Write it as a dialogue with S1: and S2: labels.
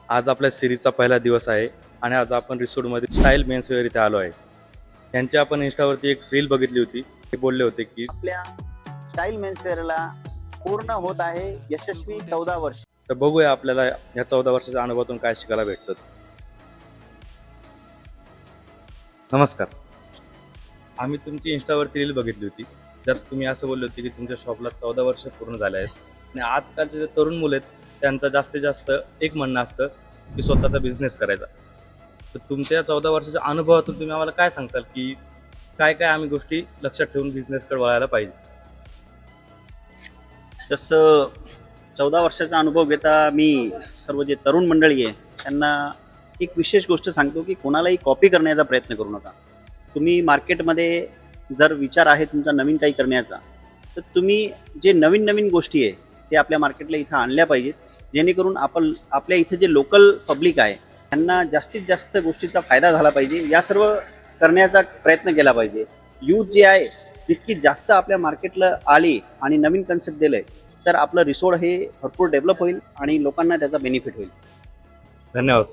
S1: आज आपल्या सिरीजचा पहिला दिवस आहे आणि आज आपण रिसोर्टमध्ये स्टाईल मेन्सवेअर इथे आलो आहे. यांची आपण इंस्टावरती एक रील बघितली होती. ते बोलले होते की
S2: आपल्या स्टाईल मेन्सवेअरला पूर्ण होत आहे यशस्वी 14 वर्ष.
S1: तर बघूया आपल्याला या 14 वर्षाच्या अनुभवातून काय शिकायला भेटतं. नमस्कार. आम्ही तुमची इंस्टावरती रील बघितली होती. तर तुम्ही असं बोलले होते की तुमच्या शॉपला 14 वर्ष पूर्ण झाले आहेत आणि आजकालचे जे तरुण मुलं आहेत त्यांचं जास्तीत जास्त एक म्हणणं असतं की स्वतःचा बिझनेस करायचा. तर तुमच्या 14 वर्षाच्या अनुभवातून तुम्ही आम्हाला काय सांगसाल की काय काय आम्ही गोष्टी लक्षात ठेवून बिझनेसकडे वळायला पाहिजे?
S3: तसं 14 वर्षाचा अनुभव घेता मी सर्व जे तरुण मंडळी आहे त्यांना एक विशेष गोष्ट सांगतो की कोणालाही कॉपी करण्याचा प्रयत्न करू नका. तुम्ही मार्केटमध्ये जर विचार आहे तुमचा नवीन काही करण्याचा, तर तुम्ही जे नवीन नवीन गोष्टी आहे ते आपल्या मार्केटला इथं आणल्या पाहिजेत, जेणेकरून आपल्या इथं जे लोकल पब्लिक आहे त्यांना जास्तीत जास्त गोष्टीचा फायदा झाला पाहिजे. या सर्व करण्याचा प्रयत्न केला पाहिजे. यूथ जे आहे तितकी जास्त आपल्या मार्केटला आली आणि नवीन कन्सेप्ट दिले तर आपलं रिसोर्ट हे भरपूर डेव्हलप होईल आणि लोकांना त्याचा बेनिफिट होईल.
S1: धन्यवाद.